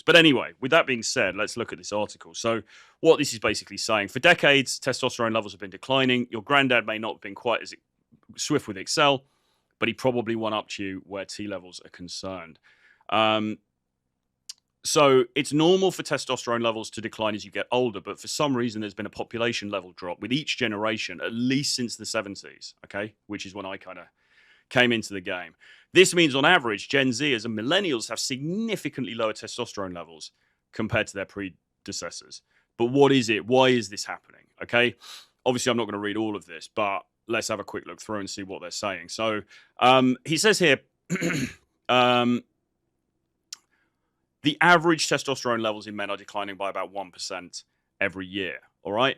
But anyway, with that being said, let's look at this article. So what this is basically saying, for decades, testosterone levels have been declining. Your granddad may not have been quite as swift with Excel, but he probably won up to you where T levels are concerned. So it's normal for testosterone levels to decline as you get older, but for some reason, there's been a population level drop with each generation, at least since the 70s, okay, which is when I kind of came into the game. This means, on average, Gen Zers and millennials have significantly lower testosterone levels compared to their predecessors. But what is it? Why is this happening? Okay, obviously, I'm not going to read all of this, but let's have a quick look through and see what they're saying. So he says here, the average testosterone levels in men are declining by about 1% every year. All right.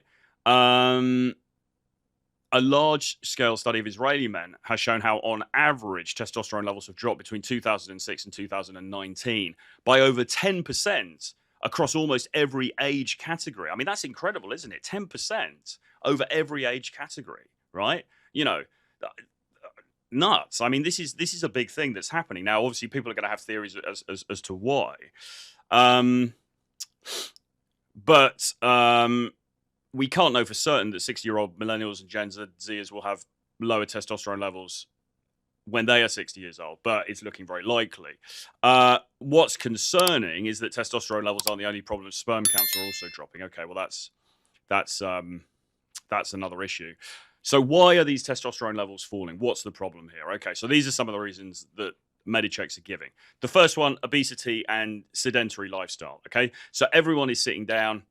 A large-scale study of Israeli men has shown how, on average, testosterone levels have dropped between 2006 and 2019 by over 10% across almost every age category. I mean, that's incredible, isn't it? 10% over every age category, right? You know, nuts. I mean, this is a big thing that's happening. Now, obviously, people are going to have theories as to why. But we can't know for certain that 60-year-old millennials and Gen Zers will have lower testosterone levels when they are 60 years old, but it's looking very likely. What's concerning is that testosterone levels aren't the only problem. Sperm counts are also dropping. Okay, well, that's another issue. So why are these testosterone levels falling? What's the problem here? Okay, so these are some of the reasons that Medichecks are giving. The first one, obesity and sedentary lifestyle. Okay, so everyone is sitting down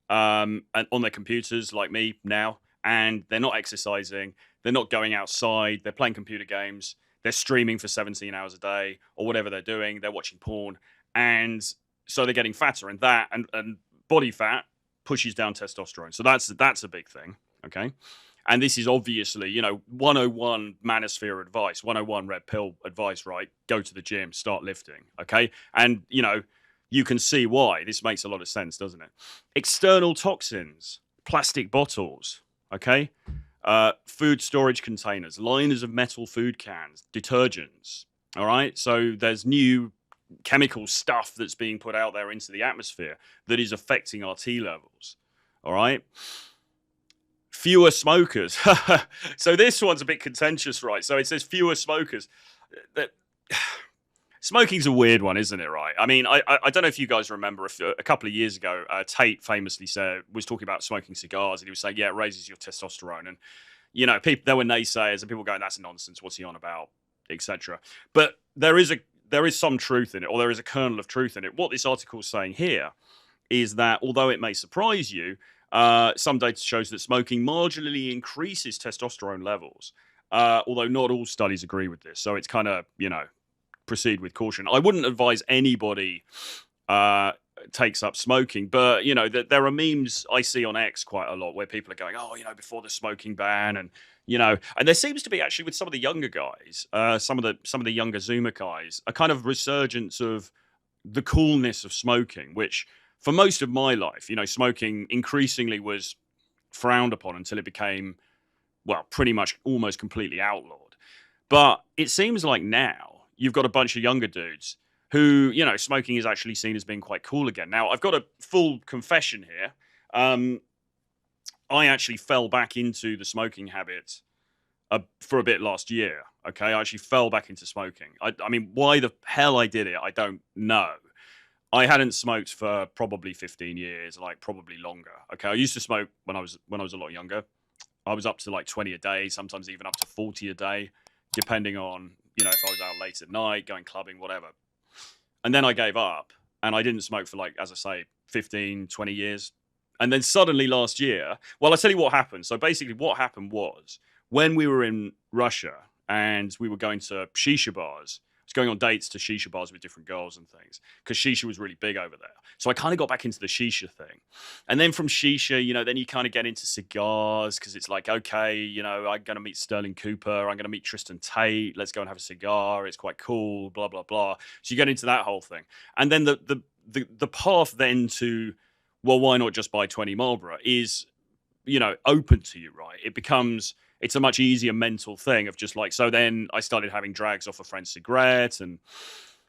and on their computers like me now, and they're not exercising, they're not going outside, they're playing computer games, they're streaming for 17 hours a day or whatever they're doing, they're watching porn, and so they're getting fatter, and that and body fat pushes down testosterone. So that's a big thing. Okay, and this is obviously, 101 manosphere advice, 101 red pill advice, right? Go to the gym, start lifting. Okay, and you can see why. This makes a lot of sense, doesn't it? External toxins, plastic bottles, okay? Food storage containers, liners of metal food cans, detergents, all right? So there's new chemical stuff that's being put out there into the atmosphere that is affecting our T levels, all right? Fewer smokers. So this one's a bit contentious, right? So it says fewer smokers. Smoking's a weird one, isn't it, right? I mean, I don't know if you guys remember a couple of years ago, Tate famously was talking about smoking cigars, and he was saying, yeah, it raises your testosterone. And, there were naysayers and people going, that's nonsense, what's he on about, etc. But there is some truth in it, or there is a kernel of truth in it. What this article is saying here is that although it may surprise you, some data shows that smoking marginally increases testosterone levels, although not all studies agree with this. So it's kind of, proceed with caution. I wouldn't advise anybody takes up smoking, but there are memes I see on X quite a lot where people are going, oh, before the smoking ban, and and there seems to be actually with some of the younger guys, some of the younger Zoomer guys, a kind of resurgence of the coolness of smoking, which for most of my life, smoking increasingly was frowned upon until it became, well, pretty much almost completely outlawed. But it seems like now you've got a bunch of younger dudes who, smoking is actually seen as being quite cool again. Now, I've got a full confession here. I actually fell back into the smoking habit for a bit last year. Okay, I actually fell back into smoking. I mean, why the hell I did it, I don't know. I hadn't smoked for probably 15 years, like probably longer. Okay, I used to smoke when I was a lot younger. I was up to like 20 a day, sometimes even up to 40 a day, depending on, if I was out late at night, going clubbing, whatever. And then I gave up and I didn't smoke for, like, as I say, 15, 20 years. And then suddenly last year, well, I'll tell you what happened. So basically what happened was when we were in Russia and we were going to shisha bars, I was going on dates to shisha bars with different girls and things because shisha was really big over there. So I kind of got back into the shisha thing. And then from shisha, then you kind of get into cigars because it's like, okay, I'm going to meet Sterling Cooper. I'm going to meet Tristan Tate. Let's go and have a cigar. It's quite cool, blah, blah, blah. So you get into that whole thing. And then the path then to, well, why not just buy 20 Marlboro is, open to you, right? It's a much easier mental thing of just like, so then I started having drags off a friend's cigarette and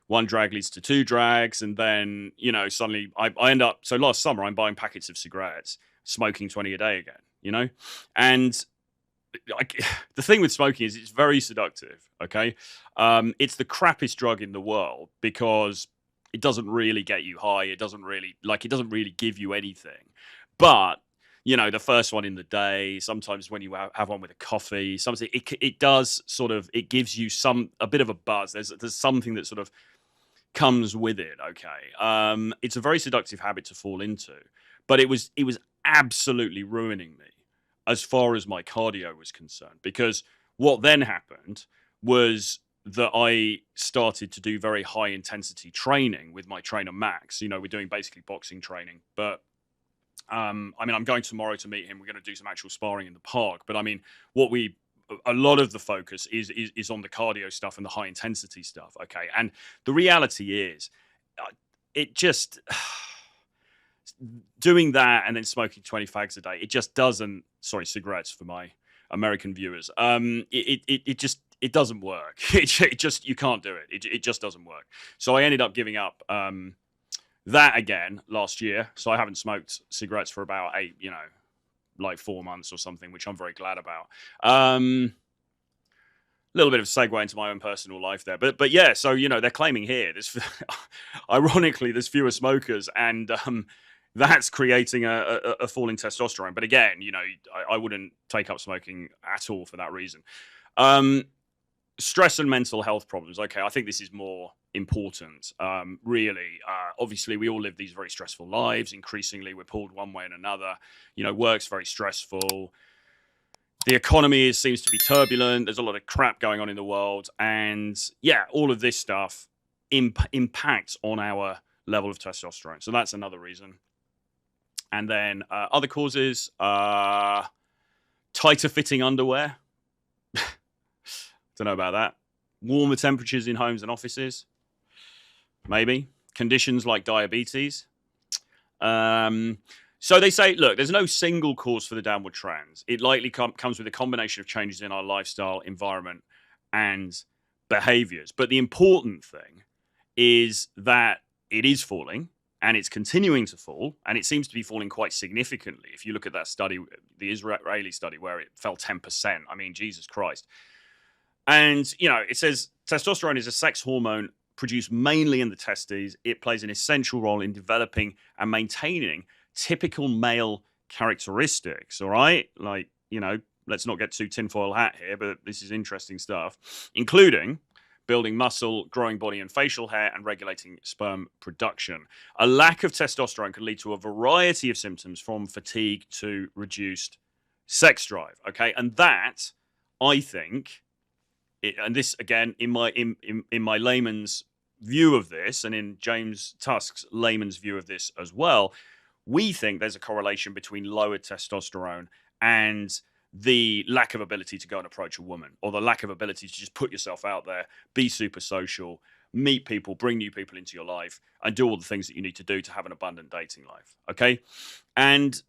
one drag leads to two drags, and then, you know, suddenly I end up, so last summer I'm buying packets of cigarettes, smoking 20 a day again, you know? And the thing with smoking is it's very seductive, okay? It's the crappiest drug in the world because it doesn't really get you high. It doesn't really give you anything. But, you know, the first one in the day, sometimes when you have one with a coffee, something, it does sort of, it gives you a bit of a buzz. There's something that sort of comes with it, okay? It's a very seductive habit to fall into, but it was absolutely ruining me as far as my cardio was concerned, because what then happened was that I started to do very high intensity training with my trainer Max. You know, we're doing basically boxing training, but I mean, I'm going tomorrow to meet him. We're going to do some actual sparring in the park. But I mean, a lot of the focus is on the cardio stuff and the high intensity stuff. Okay, and the reality is, it just doing that and then smoking 20 fags a day, it just doesn't. Sorry, cigarettes for my American viewers. It doesn't work. It just, you can't do it. It just doesn't work. So I ended up giving up that again last year. So I haven't smoked cigarettes for about 4 months or something, which I'm very glad about. Little bit of a segue into my own personal life there, but yeah. So, you know, they're claiming here ironically, there's fewer smokers, and that's creating a fall in testosterone. But again, you know, I wouldn't take up smoking at all for that reason. Stress and mental health problems. Okay, I think this is more important. Really, obviously, we all live these very stressful lives. Increasingly, we're pulled one way and another. You know, work's very stressful. The economy seems to be turbulent. There's a lot of crap going on in the world. And yeah, all of this stuff impacts on our level of testosterone. So that's another reason. And then other causes, tighter fitting underwear. Don't know about that. Warmer temperatures in homes and offices. Maybe. Conditions like diabetes. So they say, look, there's no single cause for the downward trends. It likely comes with a combination of changes in our lifestyle, environment, and behaviors. But the important thing is that it is falling, and it's continuing to fall, and it seems to be falling quite significantly. If you look at that study, the Israeli study, where it fell 10%, I mean, Jesus Christ. And, you know, it says testosterone is a sex hormone produced mainly in the testes. It plays an essential role in developing and maintaining typical male characteristics, all right? Like, you know, let's not get too tinfoil hat here, but this is interesting stuff, including building muscle, growing body and facial hair, and regulating sperm production. A lack of testosterone can lead to a variety of symptoms, from fatigue to reduced sex drive, okay? And that, I think, and this, again, in my layman's view of this, and in James Tusk's layman's view of this as well, we think there's a correlation between lowered testosterone and the lack of ability to go and approach a woman, or the lack of ability to just put yourself out there, be super social, meet people, bring new people into your life, and do all the things that you need to do to have an abundant dating life, okay? And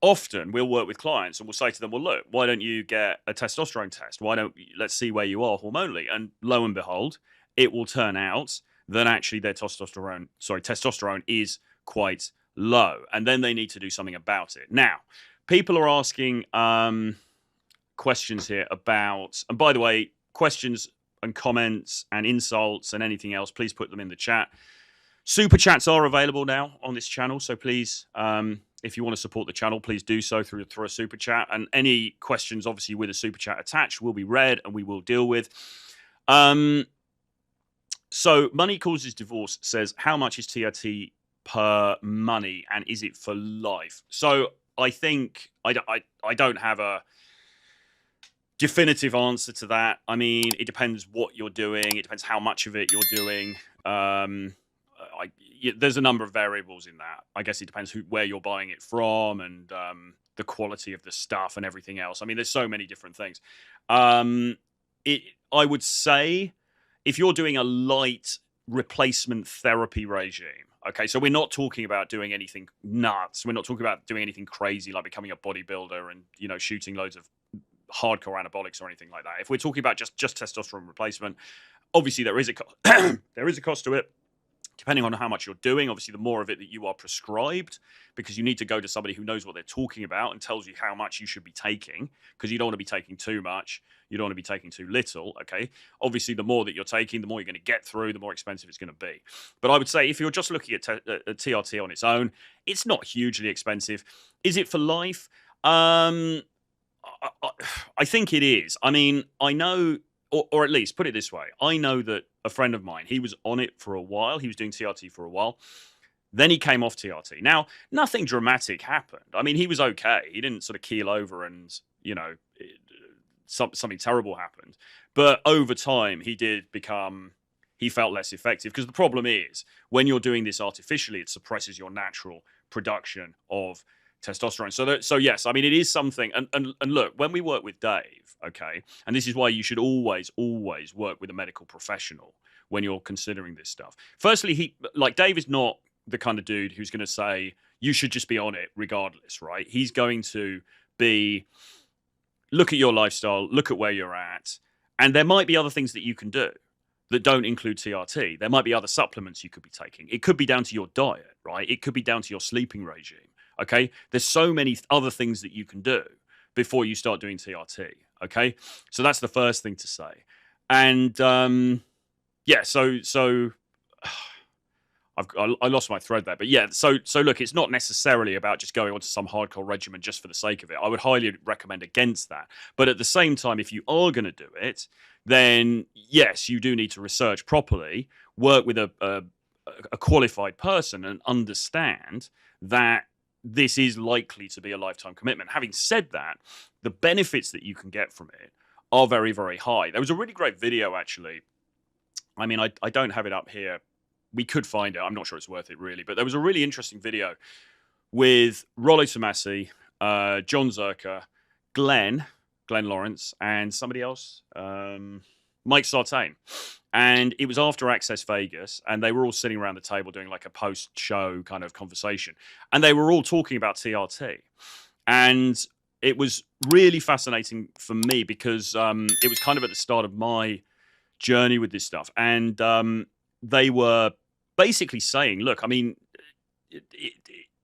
often we'll work with clients and we'll say to them, well, look, why don't you get a testosterone test? Let's see where you are hormonally. And lo and behold, it will turn out that actually their testosterone is quite low, and then they need to do something about it. Now, people are asking questions here about, and by the way, questions and comments and insults and anything else, please put them in the chat. Super chats are available now on this channel, so please, if you want to support the channel, please do so through a super chat. And any questions, obviously, with a super chat attached, will be read and we will deal with. So, Money Causes Divorce says, how much is TRT per money, and is it for life? So I think I don't have a definitive answer to that. I mean, it depends what you're doing. It depends how much of it you're doing. There's a number of variables in that. I guess it depends where you're buying it from, and the quality of the stuff and everything else. I mean, there's so many different things. I would say if you're doing a light replacement therapy regime, okay, so we're not talking about doing anything nuts. We're not talking about doing anything crazy like becoming a bodybuilder and, you know, shooting loads of hardcore anabolics or anything like that. If we're talking about just testosterone replacement, Obviously, there is a there is a cost to it, depending on how much you're doing. Obviously, the more of it that you are prescribed, because you need to go to somebody who knows what they're talking about and tells you how much you should be taking, because you don't want to be taking too much. You don't want to be taking too little, okay? Obviously, the more that you're taking, the more you're going to get through, the more expensive it's going to be. But I would say if you're just looking at TRT on its own, it's not hugely expensive. Is it for life? I, I think it is. I mean, I know, or at least put it this way, I know that a friend of mine, he was on it for a while. He was doing TRT for a while. Then he came off TRT. Now, nothing dramatic happened. I mean, he was okay. He didn't sort of keel over and, you know, something terrible happened. But over time, he felt less effective, because the problem is when you're doing this artificially, it suppresses your natural production of testosterone. So yes, I mean, it is something. And look, when we work with Dave, okay, and this is why you should always work with a medical professional when you're considering this stuff. Firstly, Dave is not the kind of dude who's going to say you should just be on it regardless, right? He's going to look at your lifestyle, look at where you're at, and there might be other things that you can do that don't include TRT. There might be other supplements you could be taking. It could be down to your diet, right? It could be down to your sleeping regime, okay? There's so many other things that you can do before you start doing TRT, okay? So that's the first thing to say. And yeah, so I lost my thread there, but yeah, so look, it's not necessarily about just going onto some hardcore regimen just for the sake of it. I would highly recommend against that. But at the same time, if you are going to do it, then yes, you do need to research properly, work with a qualified person, and understand that this is likely to be a lifetime commitment. Having said that, the benefits that you can get from it are very, very high. There was a really great video, actually. I mean, I don't have it up here. We could find it. I'm not sure it's worth it, really. But there was a really interesting video with Rollo Tomassi, John Zerka, Glenn Lawrence, and somebody else, Mike Sartain. And it was after Access Vegas, and they were all sitting around the table doing like a post-show kind of conversation. And they were all talking about TRT. And it was really fascinating for me, because it was kind of at the start of my journey with this stuff. And they were basically saying, look, I mean,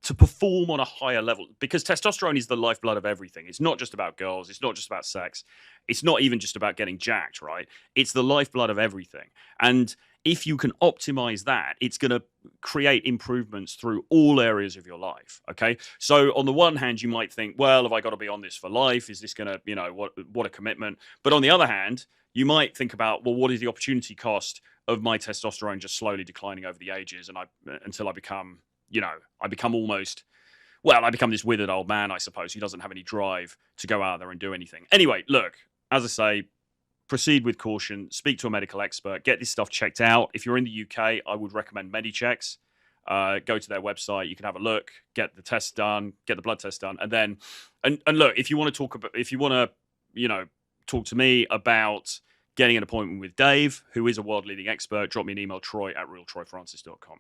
to perform on a higher level, because testosterone is the lifeblood of everything. It's not just about girls. It's not just about sex. It's not even just about getting jacked, right? It's the lifeblood of everything. And if you can optimize that, it's going to create improvements through all areas of your life, okay? So on the one hand, you might think, well, have I got to be on this for life? Is this going to, you know, what a commitment? But on the other hand, you might think about, well, what is the opportunity cost of my testosterone just slowly declining over the ages, and until I become, you know, I become this withered old man, I suppose, who doesn't have any drive to go out there and do anything. Anyway, look, as I say, proceed with caution, speak to a medical expert, get this stuff checked out. If you're in the UK, I would recommend MediChecks. Go to their website, you can have a look, get the test done, get the blood test done, and then, and look, if you want to, you know, talk to me about getting an appointment with Dave, who is a world-leading expert, drop me an email, troy@realtroyfrancis.com.